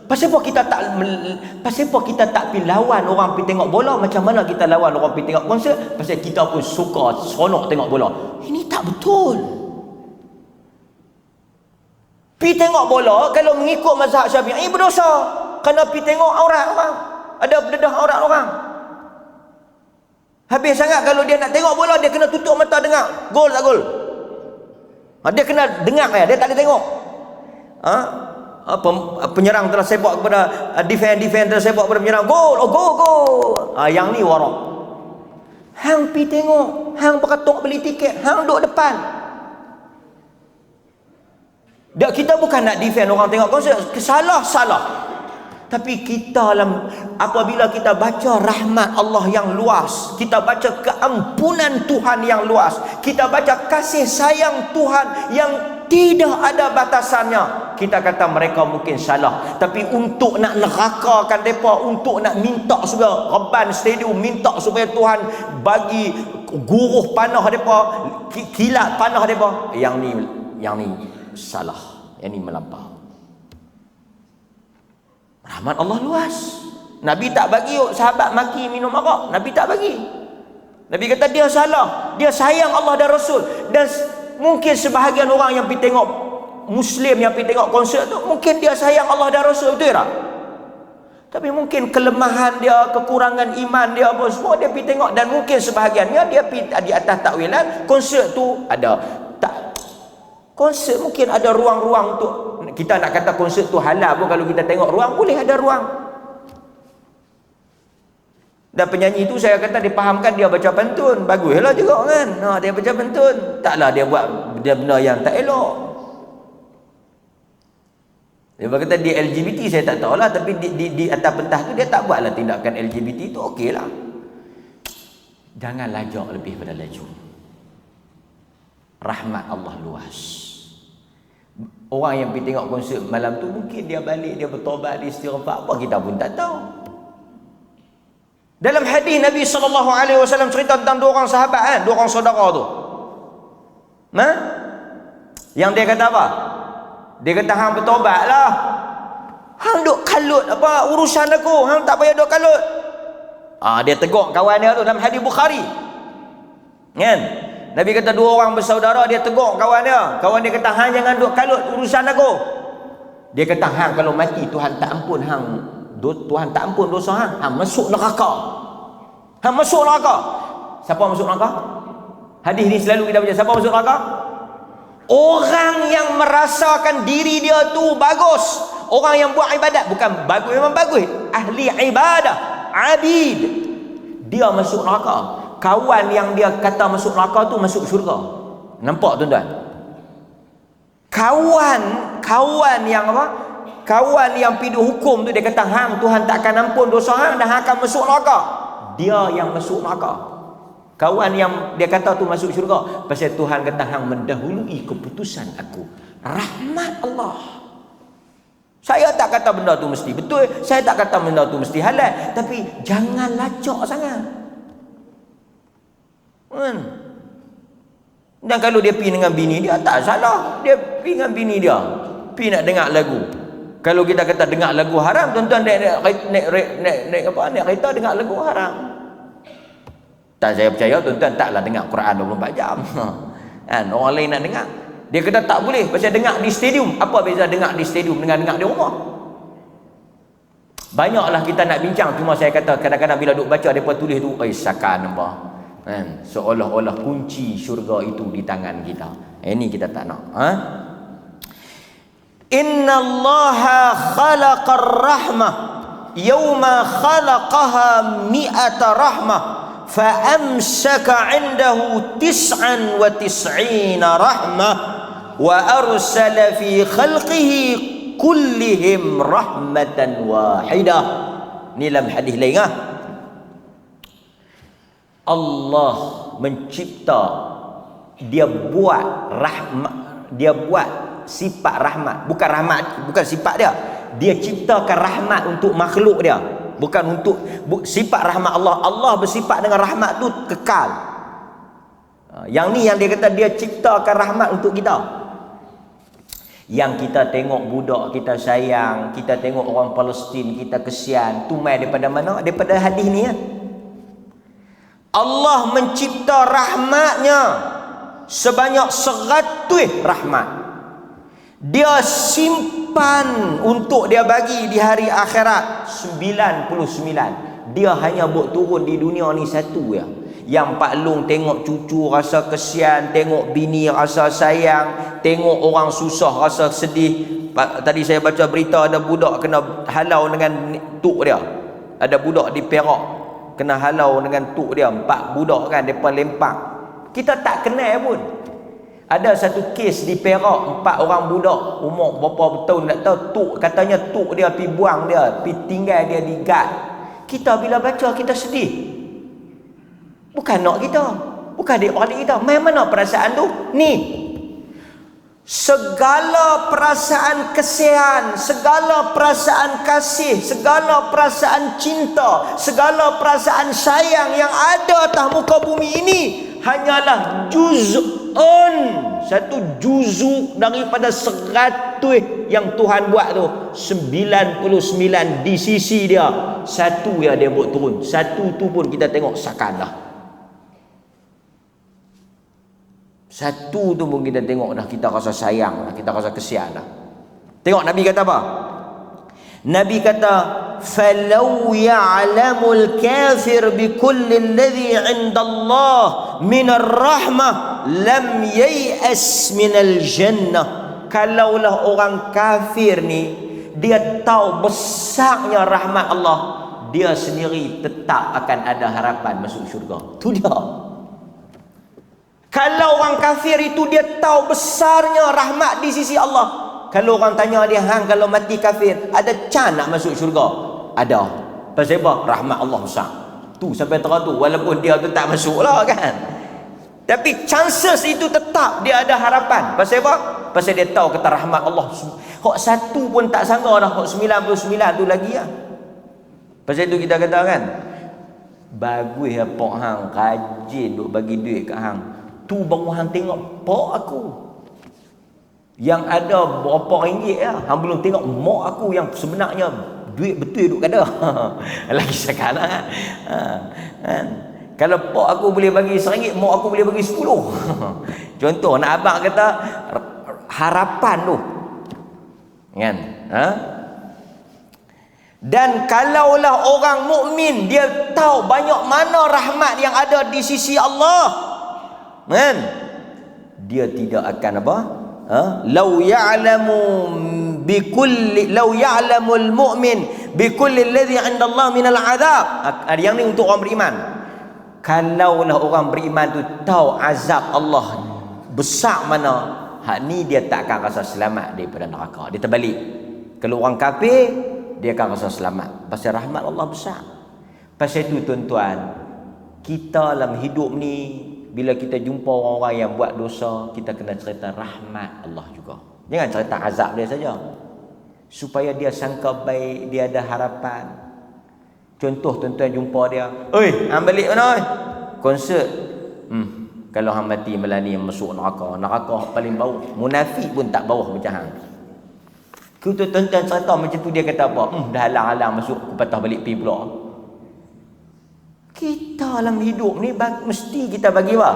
Pasal apa kita tak pergi lawan orang pergi tengok bola macam mana kita lawan orang pergi tengok konsert? Pasal kita pun suka seronok tengok bola. Ini tak betul. Pergi tengok bola kalau mengikut mazhab Syafi'i berdosa. Kerana pergi tengok aurat orang. Ada bededah aurat orang. Habis sangat kalau dia nak tengok bola, dia kena tutup mata dengar. Gol tak gol? Dia kena dengar ya, dia tak boleh tengok. Penyerang telah sepak kepada defend telah sepak kepada penyerang. Gol, gol. Yang ni warak. Hang pergi tengok, hang berkatok beli tiket, hang duduk depan. Kita bukan nak defend orang tengok konsert, salah. Tapi kita apabila kita baca rahmat Allah yang luas, kita baca keampunan Tuhan yang luas, kita baca kasih sayang Tuhan yang tidak ada batasannya, kita kata mereka mungkin salah. Tapi untuk nak nerakakan mereka, untuk nak minta supaya reban stadium, minta supaya Tuhan bagi guruh panah mereka, kilat panah mereka, yang ni salah, yang ni melampau. Rahmat Allah luas. Nabi tak bagi sahabat maki minum arak. Nabi tak bagi. Nabi kata dia salah. Dia sayang Allah dan Rasul. Dan mungkin sebahagian orang yang pergi tengok, Muslim yang pergi tengok konsert tu, mungkin dia sayang Allah dan Rasul, betul tak? Tapi mungkin kelemahan dia, kekurangan iman dia apa semua, dia pergi tengok. Dan mungkin sebahagiannya dia pergi di atas takwilan konsert tu ada konsert mungkin ada ruang-ruang untuk, kita nak kata konsert tu halal pun kalau kita tengok ruang, boleh ada ruang. Dan penyanyi tu saya kata dipahamkan dia baca pantun, baguslah juga kan. Dia baca pantun, taklah dia buat benda yang tak elok. Dia berkata di LGBT saya tak tahulah, tapi di atas pentas tu dia tak buatlah tindakan LGBT tu, okeylah. Jangan lajak lebih pada laju. Rahmat Allah luas. Orang yang pergi tengok konsert malam tu, mungkin dia balik, dia bertobat, dia istighfar, apa kita pun tak tahu. Dalam hadis Nabi SAW cerita tentang dua orang sahabat kan, dua orang saudara tu. Yang dia kata apa? Dia kata hang bertobatlah. Hang duk kalut apa urusan aku, hang tak payah duk kalut. Dia tegur kawan dia tu dalam hadis Bukhari. Kan? Nabi kata dua orang bersaudara, dia tegur kawan dia. Kawan dia kata hang jangan duk kalut urusan aku. Dia kata hang kalau mati Tuhan tak ampun Tuhan tak ampun dosa hang masuk neraka. Hang masuk neraka. Siapa masuk neraka? Hadis ni selalu kita baca, siapa masuk neraka? Orang yang merasakan diri dia tu bagus. Orang yang buat ibadat, bukan bagus memang bagus. Ahli ibadah, abid. Dia masuk neraka. Kawan yang dia kata masuk neraka tu masuk syurga. Nampak tuan-tuan? Kawan yang apa? Kawan yang pidu hukum tu dia kata hang Tuhan tak akan ampun dosa hang dan hang akan masuk neraka. Dia yang masuk neraka. Kawan yang dia kata tu masuk syurga, pasal Tuhan kata hang mendahului keputusan aku. Rahmat Allah. Saya tak kata benda tu mesti betul, saya tak kata benda tu mesti halal, tapi jangan lacak sangat. Kan? Dan kalau dia pergi dengan bini dia, tak salah. Dia pergi dengan bini dia, pergi nak dengar lagu. Kalau kita kata dengar lagu haram, tuan-tuan naik kereta dengar lagu haram. Tak, saya percaya tuan-tuan taklah dengar Quran 24 jam. Kan? Orang lain nak dengar. Dia kata tak boleh pasal dengar di stadium. Apa beza dengar di stadium dengan dengar di rumah? Banyaklah kita nak bincang, cuma saya kata kadang-kadang bila duk baca depa tulis tu, sakan apa. Kan? Seolah-olah kunci syurga itu di tangan kita. Ini kita tak nak. Inna Allaha khalaqar rahmah yawma khalaqaha mi'ata rahmah fa amsaka 'indahu 99 rahmah wa arsala fi khalqihi kullihim rahmatan wahidah. Ni dalam hadis lain Allah mencipta, dia buat rahmat, dia buat sifat rahmat, bukan sifat dia. Dia ciptakan rahmat untuk makhluk dia, bukan untuk sifat rahmat Allah. Allah bersifat dengan rahmat tu kekal. Yang ni yang dia kata dia ciptakan rahmat untuk kita. Yang kita tengok budak kita sayang, kita tengok orang Palestin kita kesian, tu mai daripada mana? Daripada hadis ni ya. Allah mencipta rahmatnya sebanyak 100 rahmat. Dia simpan untuk dia bagi di hari akhirat 99. Dia hanya buat turun di dunia ni satu ya. Yang Pak Long tengok cucu rasa kesian, tengok bini rasa sayang, tengok orang susah rasa sedih. Tadi saya baca berita ada budak kena halau dengan tuk dia. Ada budak di Perak kena halau dengan tuk dia, 4 budak kan, mereka lempak. Kita tak kenal pun. Ada satu kes di Perak, 4 orang budak umur berapa tahun tak tahu, tuk katanya tuk dia pergi buang dia, pergi tinggal dia di guard. Kita bila baca kita sedih. Bukan nak kita, bukan adik-adik kita. Main mana perasaan tu? Ni segala perasaan kesian, segala perasaan kasih, segala perasaan cinta, segala perasaan sayang yang ada atas muka bumi ini hanyalah juz'un, satu juzuk daripada 100 yang Tuhan buat tu. 99 di sisi dia, satu yang dia buat turun. Satu tu pun kita tengok sakan dah. Satu tu pun kita tengok dah, kita rasa sayang dah, kita rasa kesian dah. Tengok Nabi kata apa? Nabi kata, "Falau ya'lamul kafir bi kulli alladhi 'inda Allah min ar-rahmah lam yay'as min al-jannah." Kalaulah orang kafir ni dia tahu besarnya rahmat Allah, dia sendiri tetap akan ada harapan masuk syurga. Tu dia. Kalau orang kafir itu dia tahu besarnya rahmat di sisi Allah. Kalau orang tanya dia, hang kalau mati kafir, ada can nak masuk syurga? Ada. Pasal apa? Rahmat Allah besar. Tu sampai terang tu, walaupun dia tu tak masuk lah kan. Tapi chances itu tetap dia ada harapan. Pasal apa? Pasal dia tahu kata rahmat Allah. Hak satu pun tak sangka dah, hak 99 tu lagi lah. Pasal itu kita kata kan, bagus ya pok hang, rajin duk bagi duit kat hang. Tu baru hang tengok pok aku yang ada berapa ringgit lah. Hang belum tengok mak aku yang sebenarnya duit betul duk kada. Lagi sekarang kan. Kalau pok aku boleh bagi RM1, mak aku boleh bagi 10. Contoh nak abang kata harapan tu kan. Dan kalaulah orang mukmin dia tahu banyak mana rahmat yang ada di sisi Allah kan, dia tidak akan apa? Lau ya'lamu bikulli, lau ya'lamul mu'min bikulli alladhi 'inda Allah minal 'adzab. Yang ni untuk orang beriman. Kalaulah orang beriman tu tahu azab Allah besar mana, hak ni dia tak akan rasa selamat daripada neraka. Dia terbalik. Kalau orang kafir dia akan rasa selamat pasal rahmat Allah besar. Pasal itu tuan-tuan, kita dalam hidup ni bila kita jumpa orang-orang yang buat dosa, kita kena cerita rahmat Allah juga. Jangan cerita azab dia saja. supaya dia sangka baik, dia ada harapan. Contoh tuan-tuan jumpa dia, "Oi, hang balik mana oi? Konsert." Kalau hang mati malam ni masuk neraka. Neraka paling bawah. Munafik pun tak bawah macam hang. Kita tuan-tuan cerita macam tu, dia kata apa? Dah halang-halang masuk, aku patah balik pi pula. Kita dalam hidup ni mesti kita bagi apa?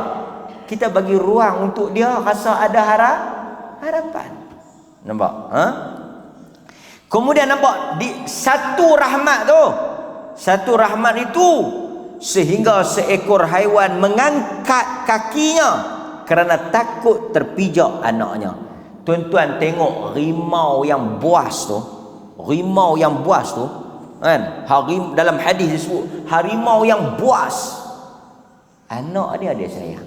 Kita bagi ruang untuk dia rasa ada harapan. Nampak? Kemudian nampak di satu rahmat tu. Satu rahmat itu sehingga seekor haiwan mengangkat kakinya kerana takut terpijak anaknya. Tuan-tuan tengok rimau yang buas tu. Rimau yang buas tu, kan? Dalam hadis disebut harimau yang buas. Anak dia sayang.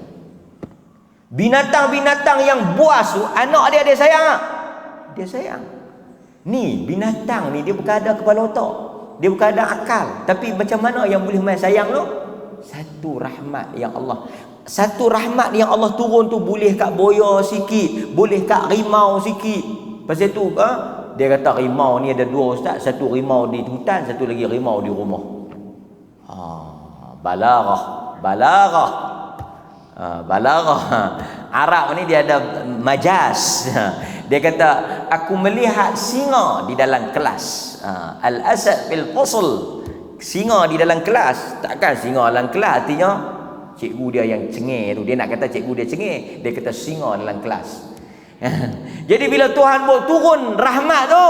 Binatang-binatang yang buas tu, anak dia sayang tak? Dia sayang. Ni binatang ni dia bukan ada kepala otak. Dia bukan ada akal. Tapi macam mana yang boleh main sayang tu? Satu rahmat yang Allah. Satu rahmat yang Allah turun tu boleh kat boya sikit, boleh kat rimau sikit. Pasal tu dia kata rimau ni ada dua ustaz, satu rimau di hutan, satu lagi rimau di rumah. Balaghah. Arab ni dia ada majaz. Dia kata aku melihat singa di dalam kelas. Al-asad bil fasl. Singa di dalam kelas. Takkan singa dalam kelas artinya cikgu dia yang cengih tu. Dia nak kata cikgu dia cengih, dia kata singa dalam kelas. Jadi bila Tuhan buat turun rahmat tu,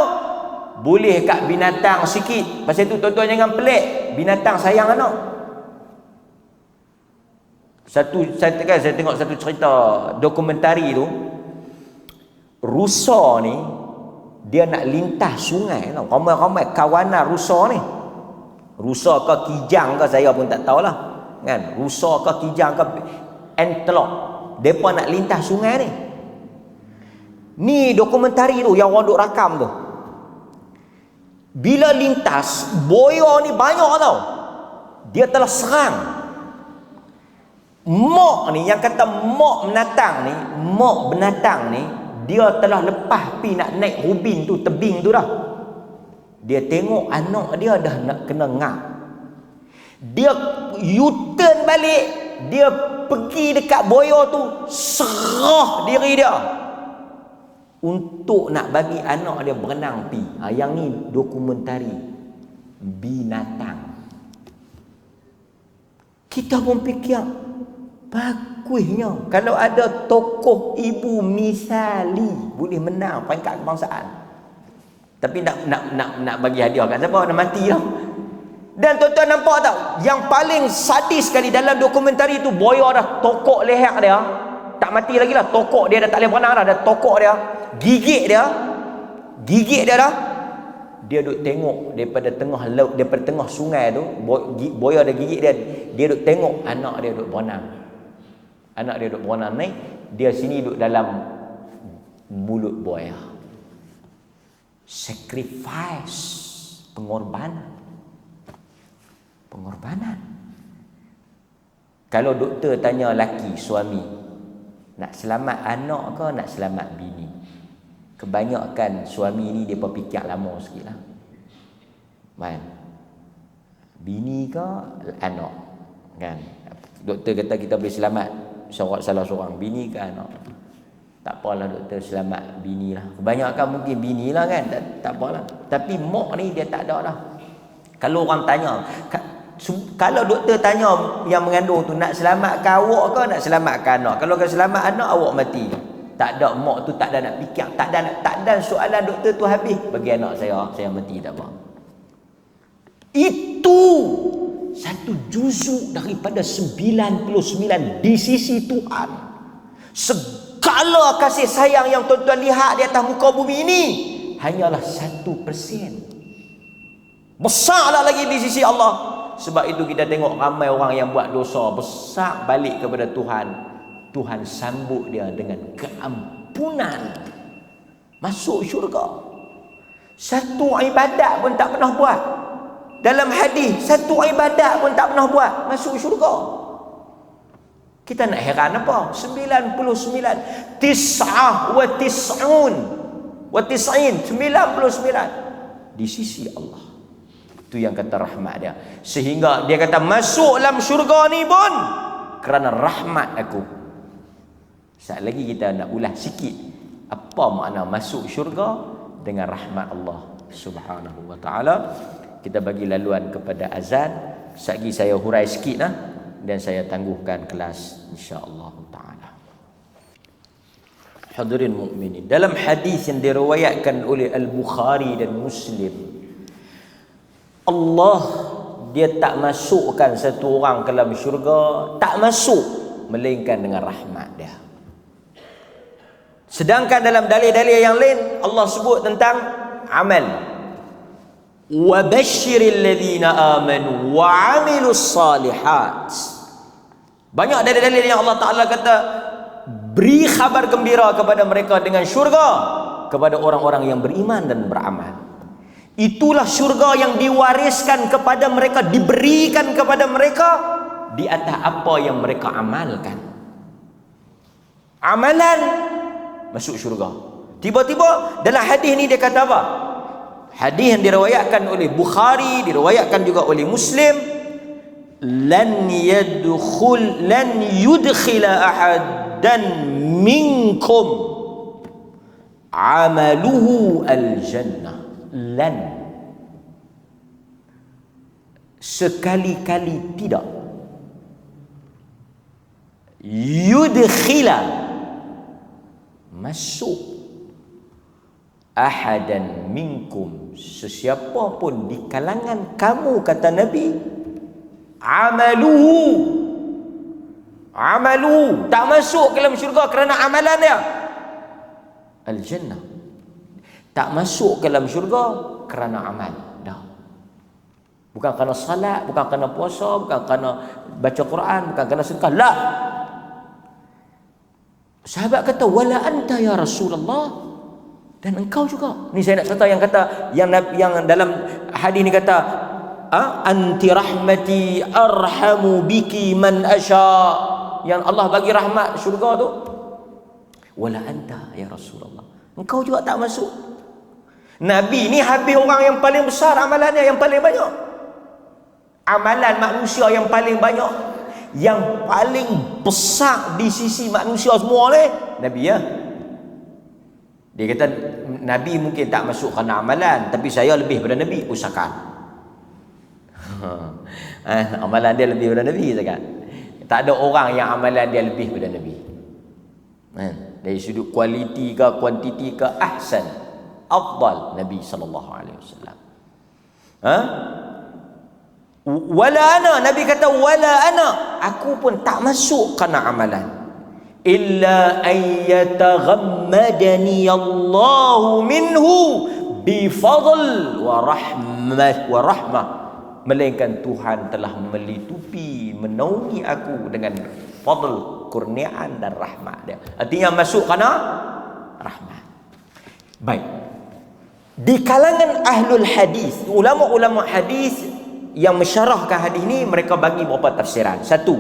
boleh kat binatang sikit. Pasal tu tuan-tuan jangan pelik, binatang sayang anak. Saya tengok satu cerita dokumentari tu. Rusa ni dia nak lintas sungai tau. Ramai-ramai kawanan rusa ni. Rusa ke kijang ke saya pun tak tahulah. Kan? Rusa ke kijang ke antelope. Depa nak lintas sungai ni. Ni dokumentari tu yang orang duk rakam tu. Bila lintas, boya ni banyak tau. Dia telah serang. Mok ni, yang kata mok binatang ni, dia telah lepas pi nak naik rubin tu, tebing tu dah. Dia tengok anak dia dah nak kena ngap. Dia U-turn balik, dia pergi dekat boya tu, serah diri dia untuk nak bagi anak dia berenang pi. Yang ni dokumentari binatang. Kita pun fikir bagusnya kalau ada tokoh ibu misali boleh menang peringkat kebangsaan. Tapi nak bagi hadiah kat siapa? Nak mati dah. Dan tuan-tuan nampak tak, yang paling sadis sekali dalam dokumentari tu, boya dah tokok leher dia, tak mati lagi lah, tokok dia dah tak boleh berenang dah, tokok dia, gigit dia dah. Dia duk tengok daripada tengah laut, daripada tengah sungai tu, boya dah gigit dia duk tengok anak dia duk berenang. Anak dia duk berenang naik, dia sini duk dalam mulut buaya. Sacrifice, pengorbanan. Kalau doktor tanya laki, suami, nak selamat anak ke nak selamat bini? Kebanyakan suami ni dia berfikir lama sikit lah. Bini ke anak? Kan? Doktor kata kita boleh selamat salah seorang, bini ke anak. Tak apalah doktor, selamat bini lah. Kebanyakan mungkin bini lah kan, tak apalah. Tapi mak ni dia tak ada lah. Kalau orang tanya, kalau doktor tanya yang mengandung tu, nak selamatkan awak ke nak selamatkan anak? Kalau kau selamat anak, awak mati. Tak ada, mak tu tak ada nak fikir, tak ada soalan doktor tu habis. Bagi anak saya mati tak apa. Itu satu juzuk daripada 99 di sisi Tuhan. Segala kasih sayang yang tuan-tuan lihat di atas muka bumi ini hanyalah 1%. Besarlah lagi di sisi Allah. Sebab itu kita tengok ramai orang yang buat dosa besar balik kepada Tuhan. Tuhan sambut dia dengan keampunan, masuk syurga. Satu ibadat pun tak pernah buat. Dalam hadis, satu ibadat pun tak pernah buat, masuk syurga. Kita nak heran apa? 99, 99 wa tis'in, 99 di sisi Allah. Itu yang kata rahmat dia. Sehingga dia kata masuk dalam syurga ni pun kerana rahmat aku. Sekali lagi kita nak ulas sikit apa makna masuk syurga dengan rahmat Allah Subhanahu wa taala. Kita bagi laluan kepada azan. Sekali saya hurai sikit dan saya tangguhkan kelas insya-Allah taala. Hadirin mukminin, dalam hadis yang diriwayatkan oleh Al-Bukhari dan Muslim, Allah dia tak masukkan satu orang ke dalam syurga, tak masuk melainkan dengan rahmat dia. Sedangkan dalam dalil-dalil yang lain Allah sebut tentang amal. Wa basyiril ladzina amanu wa 'amilus salihat. Banyak dalil-dalil yang Allah Taala kata beri khabar gembira kepada mereka dengan syurga kepada orang-orang yang beriman dan beramal. Itulah syurga yang diwariskan kepada mereka, diberikan kepada mereka di atas apa yang mereka amalkan. Amalan masuk syurga. Tiba-tiba dalam hadis ni dia kata apa? Hadis yang diriwayatkan oleh Bukhari, diriwayatkan juga oleh Muslim, lan yudkhila ahadan minkum amaluhu al-jannah. Lan, sekali-kali tidak, yudkhila, masuk, ahadan minkum, sesiapa pun di kalangan kamu, kata Nabi, amaluhu, tak masuk ke dalam syurga kerana amalan dia, al-jannah. Tak masuk ke dalam syurga kerana amal. Dah. Bukan kerana salat, bukan kerana puasa, bukan kerana baca Quran, bukan kerana sedekah. La. Sahabat kata, wala anta ya Rasulullah. Dan engkau juga. Ni saya nak cerita yang kata, yang dalam hadis ni kata, anti rahmati arhamu biki man asya. Yang Allah bagi rahmat syurga tu. Wala anta ya Rasulullah. Engkau juga tak masuk. Nabi ni habis orang yang paling besar amalannya, yang paling banyak. Amalan manusia yang paling banyak, yang paling besar di sisi manusia semua ni, Nabi ya. Dia kata Nabi mungkin tak masuk kerana amalan, tapi saya lebih daripada Nabi, usahakan. Amalan dia lebih daripada Nabi usahakan. Tak ada orang yang amalan dia lebih daripada Nabi. Dari sudut kualiti ke kuantiti ke, ahsan, afdal Nabi sallallahu alaihi wasallam. Wala ana, Nabi kata wala ana, aku pun tak masuk kerana amalan. Illa an yataghammadani Allahu minhu bi fadl wa rahmah, melainkan Tuhan telah melitupi, menaungi aku dengan fadl, kurniaan dan rahmat dia. Artinya masuk kerana rahmat. Baik. Di kalangan ahlul hadis, ulama-ulama hadis yang mensyarahkan hadis ni, mereka bagi beberapa tafsiran. Satu,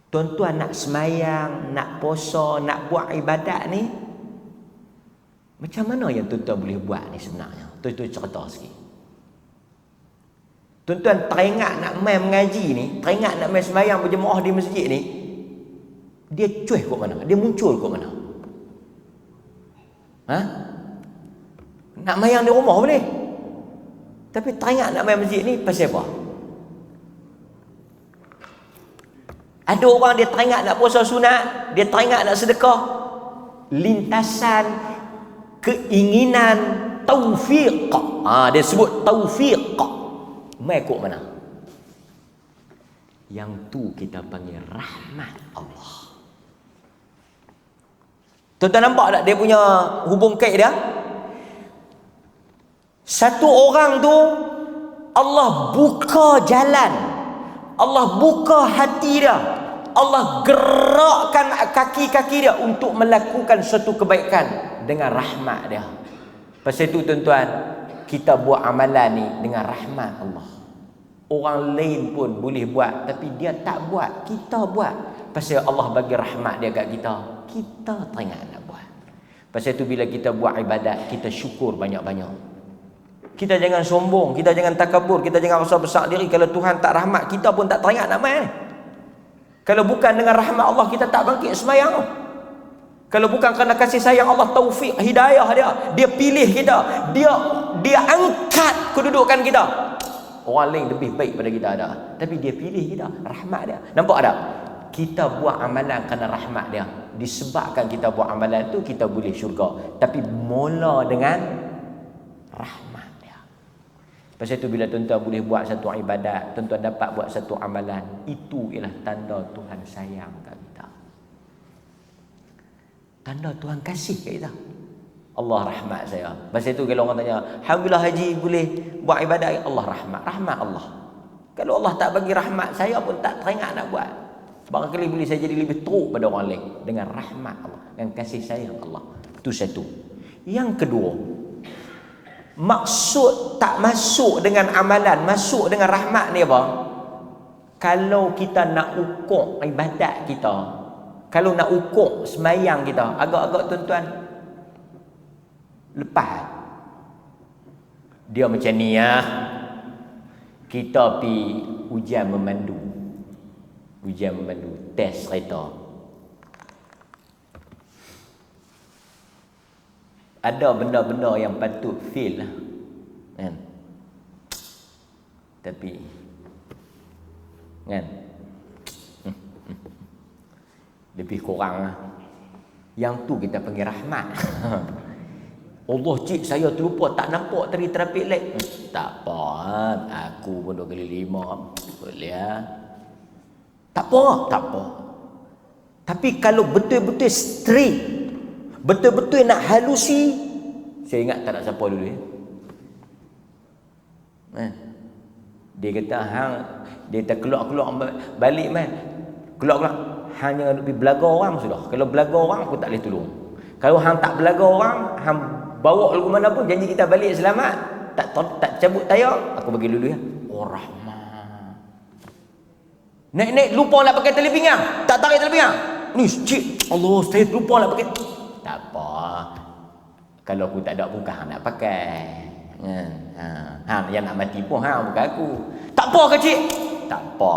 tuan-tuan nak semayang, nak puasa, nak buat ibadat ni, macam mana yang tuan-tuan boleh buat ni sebenarnya? Tuan-tuan cerita sikit. Tuan-tuan teringat nak main mengaji ni, teringat nak main semayang berjemaah di masjid ni, dia cuih kat mana? Dia muncul kat mana? Nak mayang di rumah boleh, tapi teringat nak main masjid ni pasal apa? Ada orang dia teringat nak puasa sunat, dia teringat nak sedekah, lintasan keinginan taufiq. Dia sebut taufiq. Mai kok mana? Yang tu kita panggil rahmat Allah. Tuan-tuan nampak tak dia punya hubung kait dia? Satu orang tu Allah buka jalan, Allah buka hati dia, Allah gerakkan kaki-kaki dia untuk melakukan suatu kebaikan dengan rahmat dia. Pasal itu tuan-tuan, kita buat amalan ni dengan rahmat Allah. Orang lain pun boleh buat, tapi dia tak buat, kita buat. Pasal Allah bagi rahmat dia kat kita, kita teringat nak buat. Pasal itu bila kita buat ibadat, kita syukur banyak-banyak. Kita jangan sombong, kita jangan takabur, kita jangan rasa besar diri. Kalau Tuhan tak rahmat, kita pun tak teringat nak main. Kalau bukan dengan rahmat Allah, kita tak bangkit sembahyang. Kalau bukan kerana kasih sayang Allah, taufik, hidayah dia pilih kita, dia angkat kedudukan kita. Orang lain lebih baik pada kita ada, tapi dia pilih kita, rahmat dia. Nampak tak? Kita buat amalan kerana rahmat dia. Disebabkan kita buat amalan tu, kita boleh syurga. Tapi mula dengan rahmat dia. Pasal itu bila tuan-tuan boleh buat satu ibadat, tuan-tuan dapat buat satu amalan, itu ialah tanda Tuhan sayang kat kita. Tanda Tuhan kasih kat kita. Allah rahmat saya. Pasal itu kalau orang tanya, alhamdulillah haji boleh buat ibadat, Allah rahmat. Rahmat Allah. Kalau Allah tak bagi rahmat, saya pun tak teringat nak buat. Barangkali boleh saya jadi lebih teruk pada orang lain dengan rahmat Allah, dengan kasih sayang Allah. Itu satu. Yang kedua, maksud tak masuk dengan amalan, masuk dengan rahmat ni apa? Kalau kita nak ukur ibadat kita, kalau nak ukur semayang kita, agak-agak tuan-tuan lepas dia macam ni ya. Kita pi ujian memandu, test kereta. Ada benda-benda yang patut fail lah, kan? Tapi kan lebih kurang lah. Yang tu kita panggil rahmat. Allah, cik saya terlupa, tak nampak tadi traffic light. Tak apa, aku pun 2x5 boleh lah. Tak apa. Tapi kalau betul-betul straight, betul-betul nak halusi, saya ingat tak nak siapa dulu ya. Dia kata dia tak keluar balik man. Keluar hang jangan lebih belaga orang sudah. Kalau belaga orang aku tak boleh tolong. Kalau hang tak belaga orang, hang bawa lagu mana pun, janji kita balik selamat, tak cabut tayar, aku bagi dulu ya. Oh rahmat. Naik lupa nak pakai tali pinggang, tak tarik tali pinggang. Ni cik, Allah saya lupa nak pakai. Tak apa. Kalau aku tak ada pun hang nak pakai. Hang yang nak mati pun hang, bukan aku. Tak apa ke cik? Tak apa.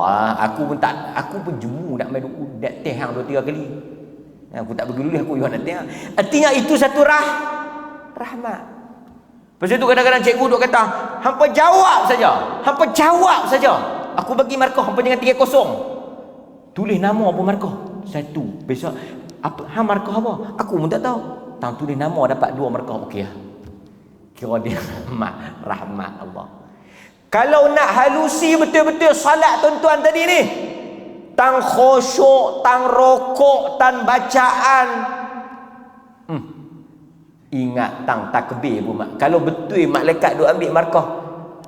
Aku pun jemu nak main dak teh hang 2-3 kali. Aku tak pergi dulu, aku yang nak teh. Artinya itu satu rahmat. Pasal itu kadang-kadang cikgu duk kata, hampa jawab saja. Aku bagi markah, hampa jangan 3-0. Tulis nama apa markah? 1. Besok apa hang markah apa? Aku pun tak tahu. Tang tulis nama dapat 2 markah, okey lah. Kira dia rahmat Allah. Kalau nak halusi betul-betul salat tuan-tuan tadi ni, tang khusyuk, tang rokok, tang bacaan, ingat tang takbir pun mak. Kalau betul malaikat duk ambil markah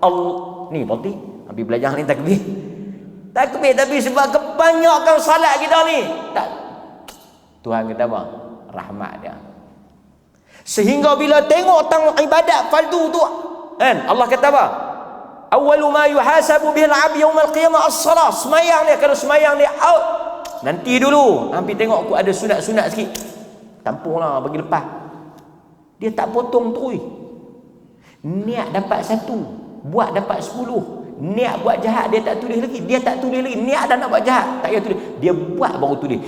Allah ni berarti habis belajar ni takbir tapi sebab kebanyakan salat kita ni tak, Tuhan kata apa? Rahmat dia. Sehingga bila tengok tang ibadat fardu tu kan, Allah kata apa? Awwalu ma yuhasabu bihil 'abd yaumil qiyamah as-salah. Semayang dia, kalau semayang dia out, nanti dulu hampir tengok aku ada sunat-sunat sikit, tampunglah bagi lepas. Dia tak potong terus. Niat dapat 1, buat dapat 10. Niat buat jahat dia tak tulis lagi. Niat dah nak buat jahat, tak payah tulis. Dia buat baru tulis.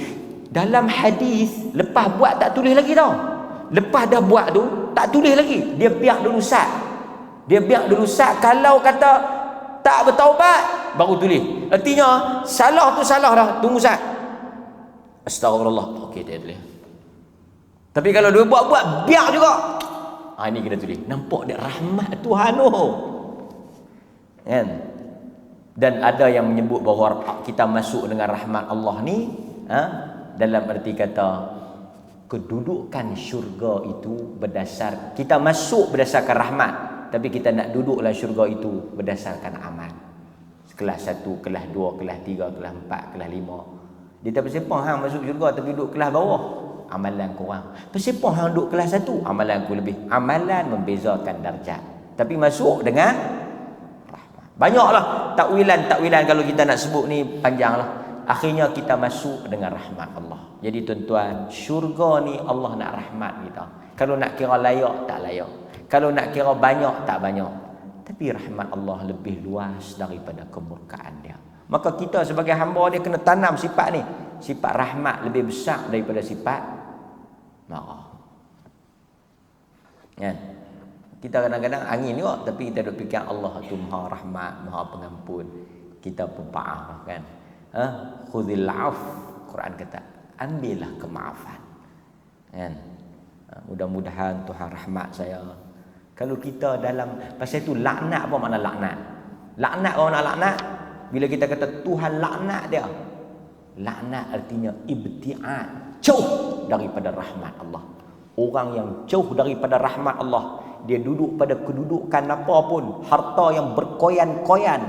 Dalam hadis, lepas buat tak tulis lagi tau. Lepas dah buat tu tak tulis lagi. Dia biar dulu sat. Kalau kata tak bertaubat baru tulis. Artinya salah tu salah dah, tunggu sat. Astagfirullah. Okey, tak tulis. Tapi kalau dia buat biar juga. Ini kena tulis. Nampak dia rahmat Tuhan tu. Kan? Dan ada yang menyebut bahawa kita masuk dengan rahmat Allah ni, dalam arti kata kedudukan syurga itu berdasar, kita masuk berdasarkan rahmat, tapi kita nak duduklah syurga itu berdasarkan amal. Kelas 1, kelas 2, kelas 3, kelas 4, kelas 5. Dia tak bersepah hang masuk syurga tapi duduk kelas bawah, amalan kurang. Bersepah hang duduk kelas 1, amalan aku lebih. Amalan membezakan darjat, tapi masuk dengan rahmat. Banyaklah takwilan kalau kita nak sebut ni panjanglah. Akhirnya kita masuk dengan rahmat Allah. Jadi tuan-tuan, syurga ni Allah nak rahmat kita. Kalau nak kira layak, tak layak. Kalau nak kira banyak, tak banyak. Tapi rahmat Allah lebih luas daripada kemurkaan dia. Maka kita sebagai hamba dia kena tanam sifat ni. Sifat rahmat lebih besar daripada sifat marah. Kan? Kita kadang-kadang angin juga, tapi kita duk fikir Allah tu Maha Rahmat, Maha Pengampun. Kita pun faham kan. Khudhil af, Quran kata, ambillah kemaafan. Kan? Mudah-mudahan Tuhan rahmat saya. Kalau kita dalam pasal itu laknat apa makna laknat? Laknat apa makna laknat? Bila kita kata Tuhan laknat dia. Laknat artinya ibtiad, jauh daripada rahmat Allah. Orang yang jauh daripada rahmat Allah, dia duduk pada kedudukan apa pun, harta yang berkoyan-koyan,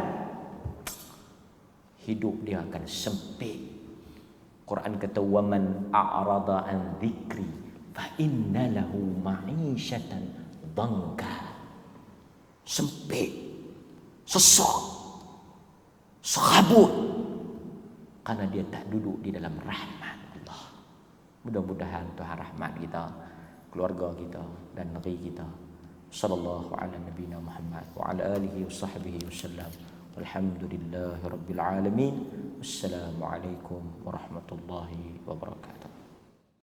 hidup dia akan sempit. Quran kata waman a'rada an dzikri fa inna lahu ma'isyatan dhanka. Sempit, sesak, serabut, karena dia tak duduk di dalam rahmat Allah. Mudah-mudahan Tuhan rahmat kita, keluarga kita dan negeri kita. Sallallahu ala nabiyina Muhammad wa ala alihi wa sahbihi wasallam. Walhamdulillahi rabbil alamin. Wassalamualaikum warahmatullahi wabarakatuh.